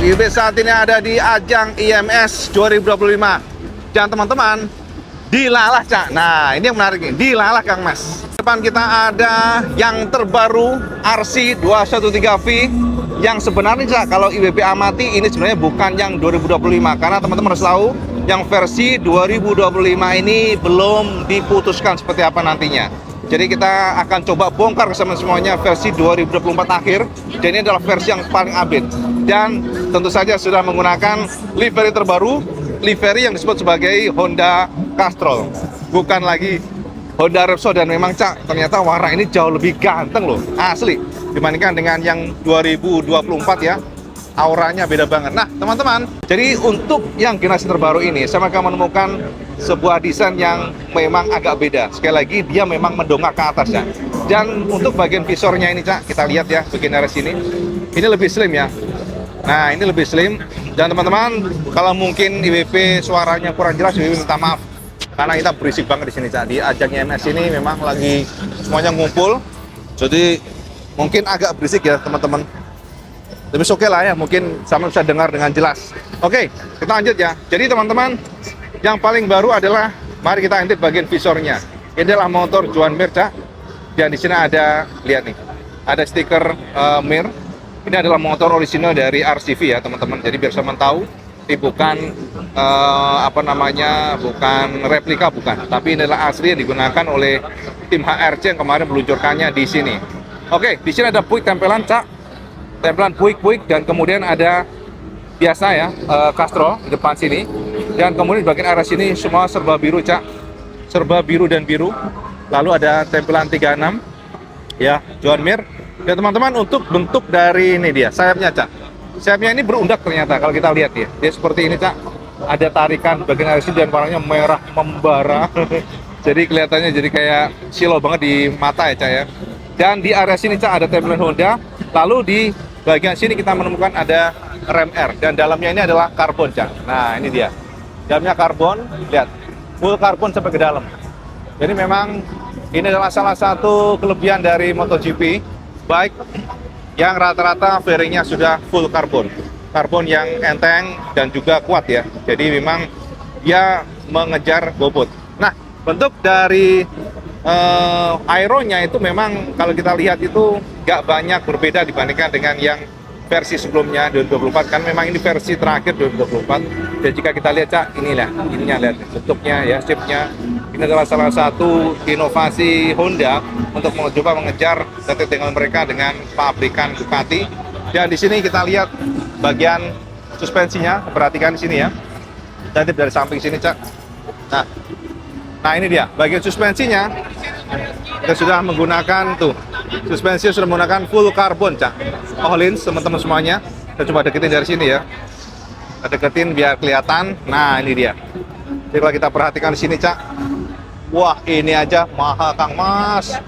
IWB saat ini ada di ajang IMS 2025. Dan teman-teman, dilalah Cak. Nah, ini yang menarik nih, dilalah Kang Mas. Depan kita ada yang terbaru RC 213V yang sebenarnya Cak, kalau IWB amati ini sebenarnya bukan yang 2025 karena teman-teman harus tahu yang versi 2025 ini belum diputuskan seperti apa nantinya. Jadi kita akan coba bongkar sama semuanya versi 2024 akhir. Dan ini adalah versi yang paling update. Dan tentu saja sudah menggunakan livery terbaru, livery yang disebut sebagai Honda Castrol, bukan lagi Honda Repsol. Dan memang Cak, ternyata warna ini jauh lebih ganteng loh, asli, dibandingkan dengan yang 2024 ya. Auranya beda banget. Nah teman-teman, jadi untuk yang generasi terbaru ini saya akan menemukan sebuah desain yang memang agak beda. Sekali lagi dia memang mendongak ke atas ya. Dan untuk bagian visornya ini Cak, kita lihat ya bagian area sini, ini lebih slim ya. Nah ini lebih slim. Dan teman-teman, kalau mungkin IWB suaranya kurang jelas, IWB minta maaf karena kita berisik banget di sini Cak. Di ajang IMS ini memang lagi semuanya ngumpul, jadi mungkin agak berisik ya teman-teman. Tapi oke lah ya, mungkin sama bisa dengar dengan jelas. Oke, kita lanjut ya. Jadi teman-teman, yang paling baru adalah, mari kita intip bagian visornya. Ini adalah motor Joan Mir Cak. Dan di sini ada, lihat nih, ada stiker Mir. Ini adalah motor original dari RCV ya teman-teman. Jadi biar sama tahu, ini bukan bukan replika, bukan. Tapi ini adalah asli yang digunakan oleh tim HRC yang kemarin meluncurkannya di sini. Oke, di sini ada puik tempelan Cak. Tempelan puik-puik, dan kemudian ada biasa ya Castrol di depan sini, dan kemudian di bagian area sini semua serba biru Cak, serba biru dan biru. Lalu ada tempelan 36 ya Joan Mir. Dan teman-teman, untuk bentuk dari ini dia sayapnya Cak, sayapnya ini berundak ternyata. Kalau kita lihat ya, dia seperti ini Cak, ada tarikan bagian area sini dan warnanya merah membara. Jadi kelihatannya jadi kayak silau banget di mata ya Cak ya. Dan di area sini Cak ada tempelan Honda. Lalu di bagian sini kita menemukan ada rem R, dan dalamnya ini adalah karbon Cak. Nah ini dia, dalamnya karbon, lihat, full karbon sampai ke dalam. Jadi memang ini adalah salah satu kelebihan dari MotoGP bike yang rata-rata fairingnya sudah full karbon, karbon yang enteng dan juga kuat ya. Jadi memang dia mengejar bobot. Nah bentuk dari aeronya itu memang kalau kita lihat itu nggak banyak berbeda dibandingkan dengan yang versi sebelumnya 2024, kan memang ini versi terakhir 2024. Dan jika kita lihat Cak, inilah lihat bentuknya ya, shape-nya. Ini adalah salah satu inovasi Honda untuk mencoba mengejar ketertinggalan mereka dengan pabrikan Ducati. Dan di sini kita lihat bagian suspensinya, perhatikan di sini ya. Dan dari samping sini Cak. Nah ini dia bagian suspensinya. Kita sudah menggunakan tuh, suspensi sudah menggunakan full karbon Cak. Ohlins teman-teman semuanya. Kita coba deketin dari sini ya. Kita deketin biar kelihatan. Nah ini dia. Jadi kalau kita perhatikan di sini Cak, wah ini aja mahal Kang Mas.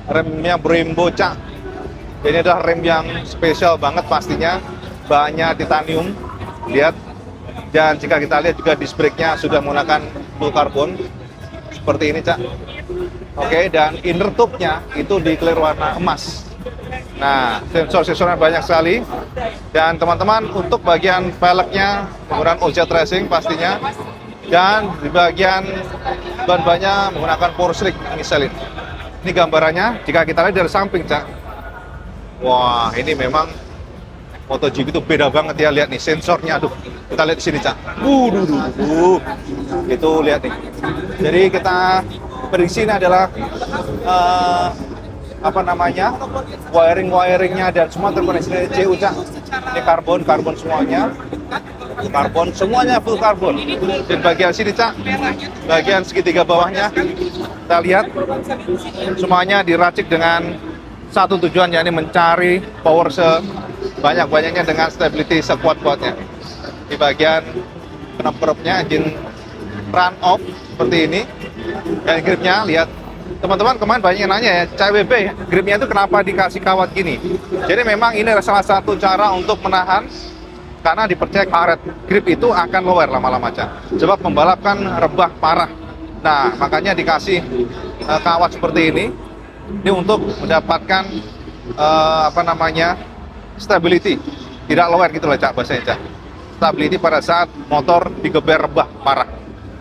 Remnya Brembo Cak. Ini adalah rem yang spesial banget pastinya. Banyak titanium. Lihat. Dan jika kita lihat juga disc brake-nya sudah menggunakan full karbon. Seperti ini Cak. Oke, dan inner tube-nya itu di-clear warna emas. Nah, sensor-sensornya banyak sekali. Dan teman-teman, untuk bagian velgnya menggunakan OZ Racing pastinya. Dan di bagian ban-bannya menggunakan Power Slick Michelin. Ini gambarannya jika kita lihat dari samping Cak. Wah, ini memang MotoGP itu beda banget ya. Lihat nih sensornya, aduh. Kita lihat di sini Cak. Itu lihat nih. Jadi kita prediksi ini adalah wiring-wiringnya dan semua terkoneksi dari CU Cak. Ini karbon semuanya, karbon semuanya full karbon. Dan bagian sini Cak, bagian segitiga bawahnya kita lihat semuanya diracik dengan satu tujuan, yakni mencari power sebanyak-banyaknya dengan stability sekuat-kuatnya. Di bagian knop-knopnya engine run off seperti ini. Dan gripnya lihat teman-teman, kemarin banyak yang nanya ya, CWB gripnya itu kenapa dikasih kawat gini. Jadi memang ini adalah salah satu cara untuk menahan, karena dipercaya karet grip itu akan lower lama-lama Cak. Sebab pembalap kan rebah parah. Nah makanya dikasih kawat seperti ini untuk mendapatkan stability tidak lower gitu lah Cak bahasanya Cak. Stability pada saat motor digeber rebah parah.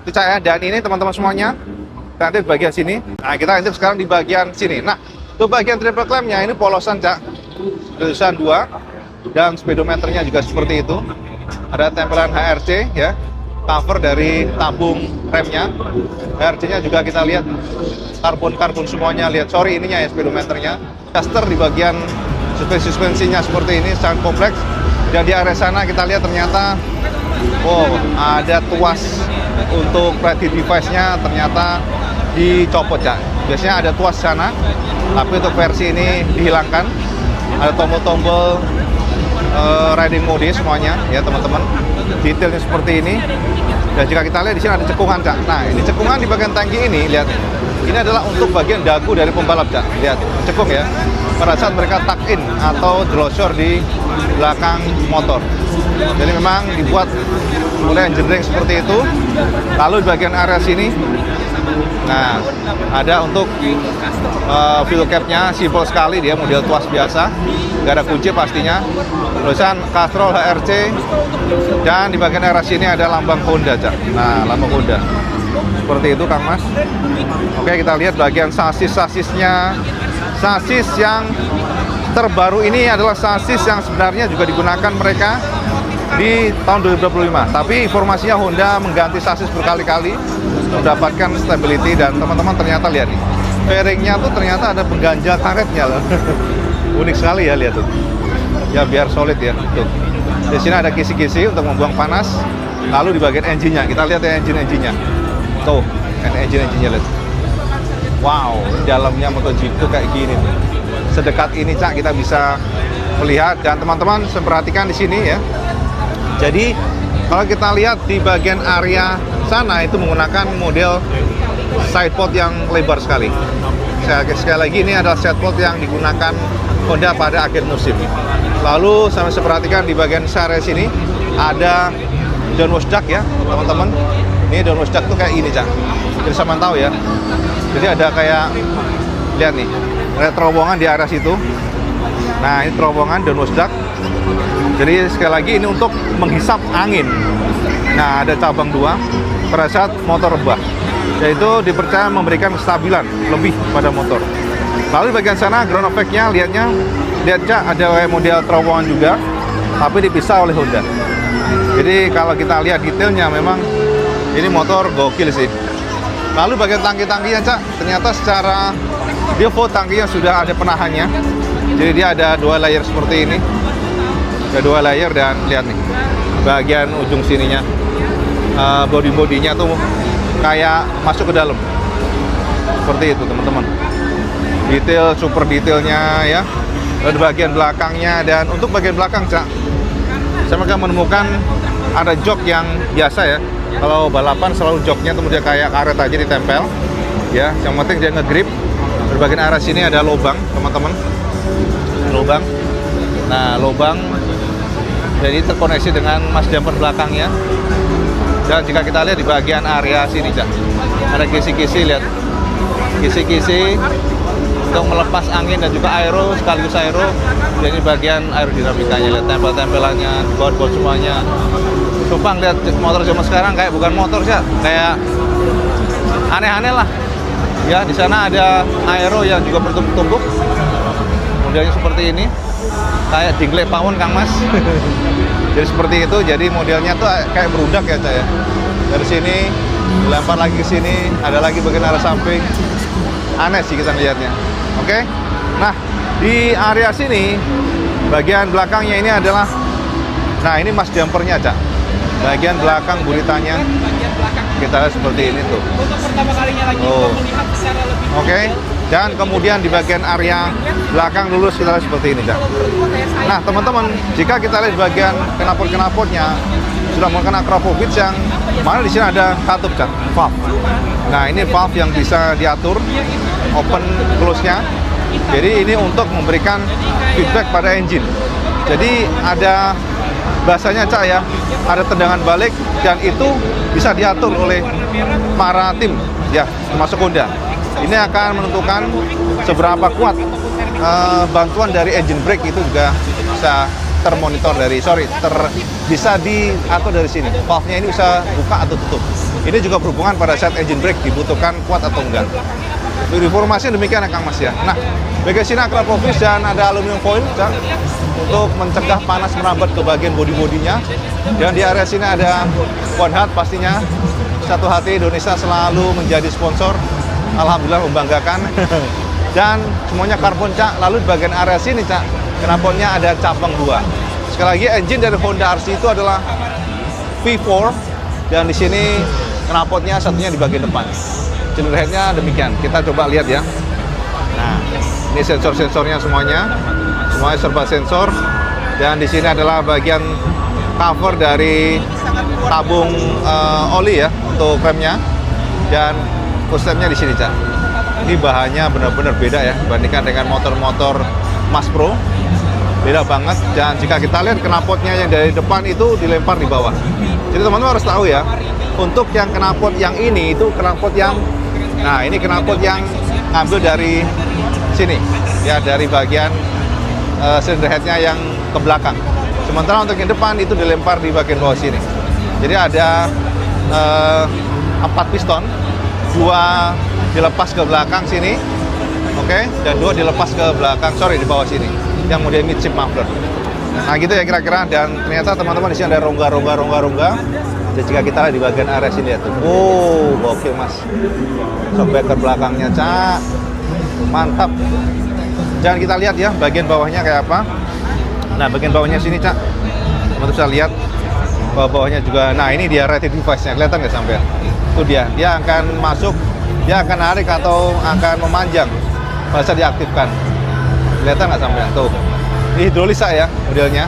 Itu Cak ya. Dan ini teman-teman semuanya, kita intip bagian sini. Nah, kita intip sekarang di bagian sini. Nah, untuk bagian triple clamp-nya ini polosan Cak. Tulisan 2 dan speedometernya juga seperti itu. Ada tempelan HRC ya. Cover dari tabung remnya. HRC-nya juga kita lihat karbon semuanya. Lihat, sorry ininya ya speedometernya. Caster di bagian suspensinya seperti ini, sangat kompleks. Dan di area sana kita lihat ternyata ada tuas untuk radio device-nya ternyata dicopot Cak. Biasanya ada tuas sana, tapi untuk versi ini dihilangkan. Ada tombol-tombol riding mode semuanya ya teman-teman. Detailnya seperti ini. Dan jika kita lihat di sini ada cekungan Cak. Nah, ini cekungan di bagian tangki ini, lihat. Ini adalah untuk bagian dagu dari pembalap Cak. Lihat, cekung ya. Pada saat mereka tuck in atau drosor di belakang motor. Jadi memang dibuat oleh engineering seperti itu. Lalu di bagian area sini, nah ada untuk fuel cap-nya simple sekali, dia model tuas biasa, gak ada kunci pastinya. Tulisan Castrol HRC, dan di bagian area sini ada lambang Honda Cak. Nah, lambang Honda seperti itu Kang Mas. Oke, kita lihat bagian sasis-sasisnya. Sasis yang terbaru ini adalah sasis yang sebenarnya juga digunakan mereka di tahun 2025. Tapi informasinya Honda mengganti sasis berkali-kali mendapatkan stability, dan teman-teman ternyata lihat nih, fairingnya tuh ternyata ada pengganjal karetnya loh. Unik sekali ya, lihat tuh. Ya biar solid ya. Tuh. Di sini ada kisi-kisi untuk membuang panas. Lalu di bagian engine-nya, kita lihat ya engine-nya. Tuh, engine-nya lihat. Wow, dalamnya MotoGP kayak gini nih. Sedekat ini Cak kita bisa melihat, dan teman-teman perhatikan di sini ya. Jadi kalau kita lihat di bagian area sana itu menggunakan model sidepod yang lebar sekali. Sekali lagi ini adalah sidepod yang digunakan Honda pada akhir musim. Lalu saya perhatikan di bagian area sini ada downwash duct ya teman-teman. Ini downwash duct tuh kayak ini Cak. Jadi sama tahu ya. Jadi ada kayak, lihat nih, ada terowongan di area situ. Nah, ini terowongan downwash duct. Jadi sekali lagi ini untuk menghisap angin. Nah, ada cabang 2 pada saat motor rebah. Yaitu dipercaya memberikan kestabilan lebih pada motor. Lalu di bagian sana ground effect-nya, lihat Cak, ada model terowongan juga, tapi dipisah oleh Honda. Jadi kalau kita lihat detailnya memang ini motor gokil sih. Lalu bagian tangki-tangkinya Cak, ternyata secara default tangkinya sudah ada penahannya. Jadi dia ada 2 layer seperti ini. Ada 2 layer, dan lihat nih bagian ujung sininya, body-bodinya tuh kayak masuk ke dalam. Seperti itu teman-teman. Detail, super detailnya ya. Lalu bagian belakangnya, dan untuk bagian belakang Cak, saya akan menemukan ada jok yang biasa ya. Kalau balapan selalu joknya tuh dia kayak karet aja ditempel ya, yang penting dia ngegrip. Di bagian arah sini ada lubang teman-teman, lubang. Nah, lubang jadi terkoneksi dengan mas jumper belakangnya. Dan jika kita lihat di bagian area sini Cak, ada kisi-kisi, lihat kisi-kisi untuk melepas angin dan juga aero, sekaligus aero. Jadi bagian aerodinamikanya, lihat tempel-tempelannya, baut-baut semuanya. Sumpah lihat motor zaman sekarang kayak bukan motor sih, kayak aneh-aneh lah. Ya, di sana ada aero yang juga bertumpuk-tumpuk. Modelnya seperti ini. Kayak dinglek pawon Kang Mas. Jadi seperti itu, jadi modelnya tuh kayak berudak ya Cak ya. Dari sini dilempar lagi ke sini, ada lagi bagian arah samping. Aneh sih kita lihatnya. Oke. Nah, di area sini bagian belakangnya ini adalah, nah ini mas jumpernya Cak. Bagian belakang buritanya kita lihat seperti ini tuh. Oke. Dan kemudian di bagian area belakang lulus kita lihat seperti ini Cak. Nah teman-teman, jika kita lihat bagian knalpot-knalpotnya sudah menggunakan Akrapovic, yang mana di sini ada katup Cak, valve. Nah ini valve yang bisa diatur open close-nya. Jadi ini untuk memberikan feedback pada engine. Jadi ada bahasanya Cak ya, ada tendangan balik, dan itu bisa diatur oleh para tim ya, termasuk Honda. Ini akan menentukan seberapa kuat bantuan dari engine brake, itu juga bisa termonitor dari, bisa diatur dari sini. Valve-nya ini bisa buka atau tutup. Ini juga berhubungan pada saat engine brake dibutuhkan kuat atau enggak. Informasi demikian ya Kang Mas ya. Nah, bagian sini Acropolis dan ada aluminium foil untuk mencegah panas merambat ke bagian bodi-bodinya. Dan di area sini ada One Heart pastinya. Satu Hati Indonesia selalu menjadi sponsor. Alhamdulillah membanggakan. Dan semuanya karbon Cak. Lalu di bagian area sini Cak, knalpotnya ada cabang 2. Sekali lagi engine dari Honda RC itu adalah V4 dan di sini knalpotnya satunya di bagian depan. Cylinder head-nya demikian. Kita coba lihat ya. Nah, ini sensor-sensornya semuanya serba sensor. Dan di sini adalah bagian cover dari tabung oli ya untuk remnya. Dan footstep-nya di sini Cak. Ini bahannya benar-benar beda ya dibandingkan dengan motor-motor Mas Pro. Beda banget. Dan jika kita lihat knalpotnya yang dari depan itu dilempar di bawah. Jadi teman-teman harus tahu ya, untuk yang knalpot yang ini itu knalpot yang, nah ini knalpot yang ngambil dari sini ya, dari bagian cylinder head-nya yang ke belakang. Sementara untuk yang depan itu dilempar di bagian bawah sini. Jadi ada 4 piston, 2 dilepas ke belakang sini, oke, dan 2 dilepas ke belakang, di bawah sini, yang model mid-ship muffler. Nah gitu ya kira-kira. Dan ternyata teman-teman di sini ada rongga. Dan jika kita lihat di bagian area sini ya tuh, oke Mas, shockbreaker belakangnya Cak, mantap. Jangan kita lihat ya bagian bawahnya kayak apa. Nah bagian bawahnya sini Cak, teman-teman bisa lihat bawahnya juga. Nah ini dia rated device-nya, kelihatan nggak sampai? Itu dia akan masuk, dia akan narik atau akan memanjang pada saat diaktifkan. Kelihatan nggak sampai? Tuh, ini hidrolis ya modelnya,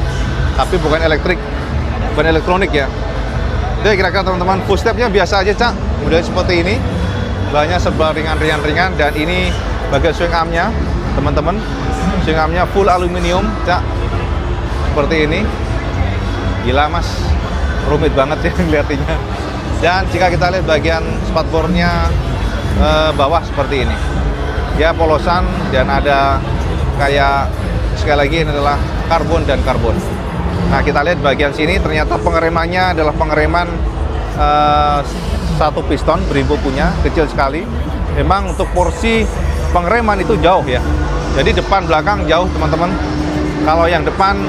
tapi bukan elektrik, bukan elektronik ya. Jadi kira-kira teman-teman, footstep-nya biasa aja Cak, modelnya seperti ini, bahannya serba ringan. Dan ini bagian swing arm-nya teman-teman, swing arm-nya full aluminium Cak, seperti ini. Gila Mas, rumit banget ya ngeliatinnya. Dan jika kita lihat bagian spatbornya bawah seperti ini ya, polosan, dan ada kayak, sekali lagi ini adalah karbon dan karbon. Nah kita lihat bagian sini, ternyata pengeremannya adalah pengereman 1 piston Brembo punya, kecil sekali. Memang untuk porsi pengereman itu jauh ya, jadi depan belakang jauh teman-teman. Kalau yang depan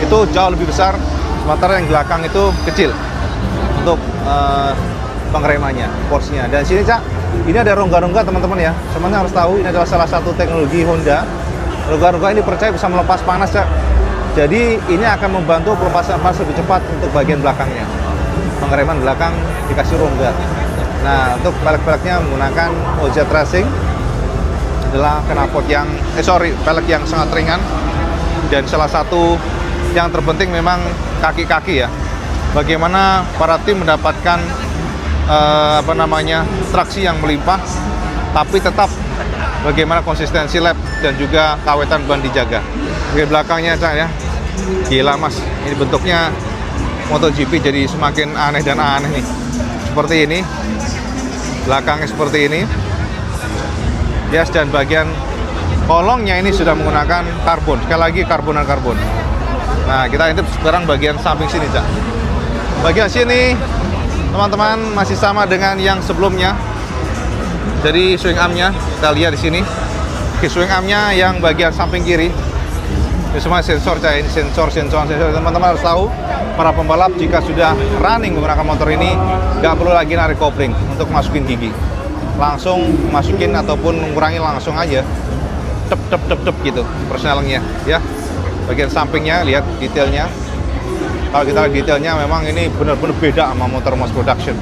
itu jauh lebih besar, sementara yang belakang itu kecil untuk pengeremannya, porsinya. Dan sini Cak, ini ada rongga-rongga teman-teman ya. Semuanya harus tahu ini adalah salah satu teknologi Honda. Rongga-rongga ini percaya bisa melepas panas Cak. Jadi ini akan membantu pelepasan panas lebih cepat untuk bagian belakangnya. Pengereman belakang dikasih rongga. Nah untuk pelek-peleknya menggunakan OZ Racing, adalah knalpot yang pelek yang sangat ringan. Dan salah satu yang terpenting memang kaki-kaki ya. Bagaimana para tim mendapatkan traksi yang melimpah, tapi tetap bagaimana konsistensi lap dan juga kawetan ban dijaga. Bagian belakangnya Cak ya, gila Mas, ini bentuknya MotoGP jadi semakin aneh dan aneh nih. Seperti ini, belakangnya seperti ini. Yes, dan bagian kolongnya ini sudah menggunakan karbon. Sekali lagi karbon dan karbon. Nah kita intip sekarang bagian samping sini Cak. Bagian sini teman-teman masih sama dengan yang sebelumnya. Jadi swing arm-nya kita lihat di sini. Swing arm-nya yang bagian samping kiri ini semua sensor Cak. Ini sensor. Teman-teman harus tahu, para pembalap jika sudah running menggunakan motor ini nggak perlu lagi narik kopling untuk masukin gigi, langsung masukin ataupun mengurangi langsung aja, tep gitu persnelingnya ya. Bagian sampingnya lihat detailnya. Kalau kita lihat detailnya memang ini benar-benar beda sama motor mass production.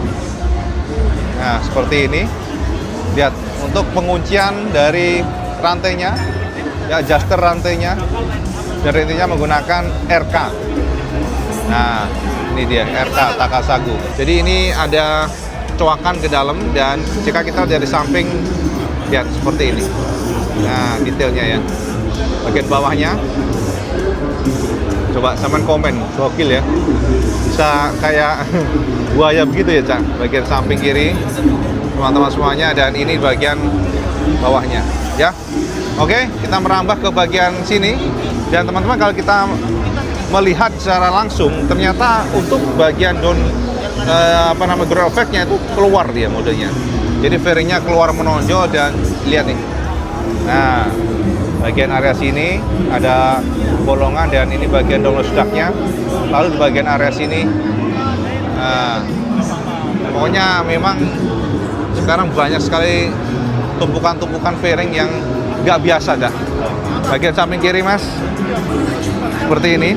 Nah seperti ini. Lihat untuk penguncian dari rantainya ya, adjuster rantainya, dan rantainya menggunakan RK. Nah ini dia RK Takasago. Jadi ini ada coakan ke dalam, dan jika kita dari samping lihat seperti ini. Nah detailnya ya, bagian bawahnya coba sampean komen, gokil ya, bisa kayak buaya begitu ya Cak. Bagian samping kiri teman-teman semuanya, dan ini bagian bawahnya ya. Oke, kita merambah ke bagian sini, dan teman-teman kalau kita melihat secara langsung ternyata untuk bagian ground effect-nya itu keluar dia modenya. Jadi fairingnya keluar menonjol dan lihat nih. Nah, bagian area sini ada bolongan dan ini bagian download duct-nya. Lalu di bagian area sini, nah, pokoknya memang sekarang banyak sekali tumpukan-tumpukan fairing yang nggak biasa dah. Bagian samping kiri mas, seperti ini.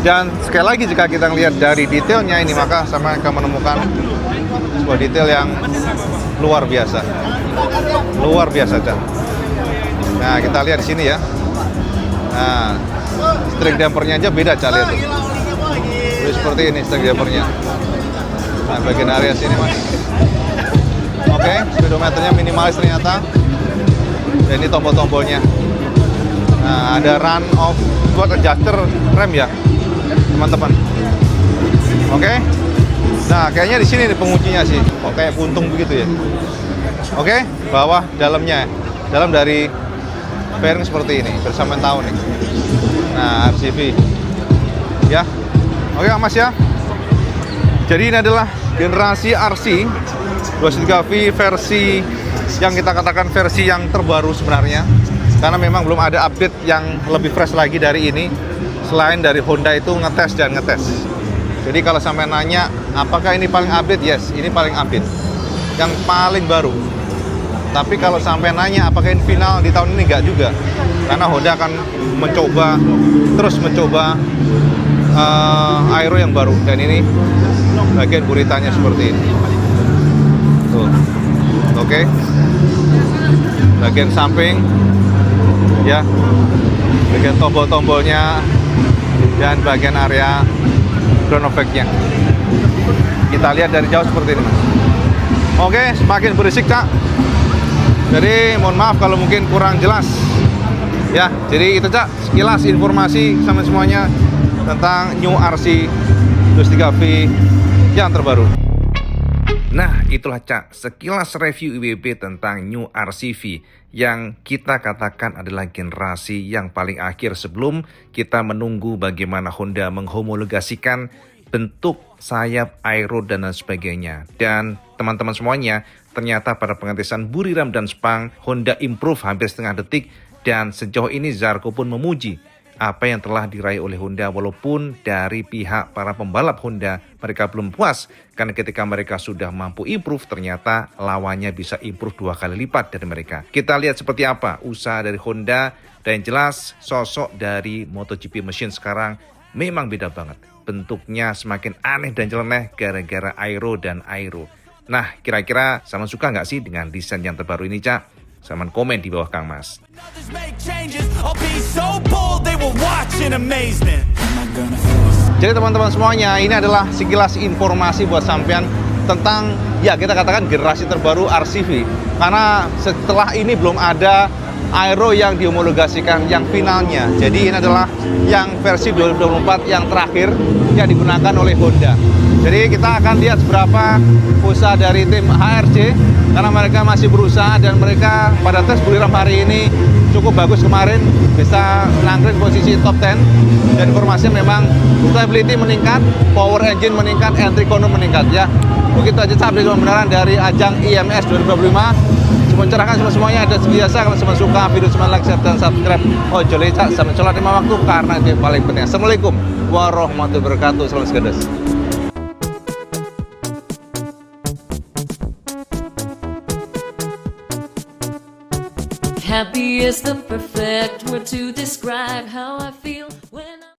Dan sekali lagi jika kita lihat dari detailnya ini, maka sama akan menemukan sebuah detail yang luar biasa dah. Nah kita lihat di sini ya. Nah string dampernya aja beda cah, lihat tuh. Jadi seperti ini string dampernya. Nah bagian area sini mas. Oke, speedometernya minimalis ternyata. Dan ini tombol-tombolnya. Nah, ada run off buat adjuster rem ya, teman-teman. Oke. Nah, kayaknya di sini nih penguncinya sih. Kok kayak puntung begitu ya. Oke, bawah dalamnya. Dalam dari fairing seperti ini, bersama tahu nih. Nah, RCV. Ya. Oke, Mas ya. Jadi ini adalah generasi RC 23V versi yang kita katakan versi yang terbaru sebenarnya, karena memang belum ada update yang lebih fresh lagi dari ini selain dari Honda itu ngetes. Jadi kalau sampai nanya apakah ini paling update, yes, ini paling update, yang paling baru. Tapi kalau sampai nanya apakah ini final di tahun ini, enggak juga, karena Honda akan terus mencoba aero yang baru. Dan ini bagian buritanya seperti ini tuh. Oke. Bagian samping ya, bagian tombol-tombolnya dan bagian area ground effect-nya kita lihat dari jauh seperti ini mas. Oke, semakin berisik cak, jadi mohon maaf kalau mungkin kurang jelas ya. Jadi itu cak sekilas informasi sama semuanya tentang New RC 23V yang terbaru. Nah, itulah Cak, sekilas review IWB tentang New RCV yang kita katakan adalah generasi yang paling akhir sebelum kita menunggu bagaimana Honda menghomologasikan bentuk sayap, aero, dan lain sebagainya. Dan teman-teman semuanya, ternyata pada pengetesan buriram dan spang, Honda improve hampir setengah detik, dan sejauh ini Zarco pun memuji apa yang telah diraih oleh Honda, walaupun dari pihak para pembalap Honda mereka belum puas karena ketika mereka sudah mampu improve ternyata lawannya bisa improve 2 kali lipat dari mereka. Kita lihat seperti apa usaha dari Honda, dan jelas sosok dari MotoGP mesin sekarang memang beda banget. Bentuknya semakin aneh dan nyeleneh gara-gara aero dan aero. Nah, kira-kira sama suka nggak sih dengan desain yang terbaru ini, Cak? Sama komen di bawah Kang Mas. Jadi teman-teman semuanya, ini adalah sekilas informasi buat sampean tentang ya kita katakan generasi terbaru RCV. Karena setelah ini belum ada aero yang dihomologasikan yang finalnya. Jadi ini adalah yang versi 2024 yang terakhir yang digunakan oleh Honda. Jadi kita akan lihat seberapa usaha dari tim HRC, karena mereka masih berusaha dan mereka pada tes buriram hari ini cukup bagus kemarin, bisa menangkring posisi top 10, dan informasinya memang stability meningkat, power engine meningkat, entry corner meningkat ya. Begitu aja update kebenaran dari ajang IMS 2025. Mencerahkan semuanya, dan sebiasa kalau semua suka video cuma like, share, dan subscribe. Oh jolly cak, sampai sholat 5 waktu karena itu yang paling penting. Assalamualaikum warahmatullahi wabarakatuh. Salam segedas. Happy is the perfect word to describe how I feel.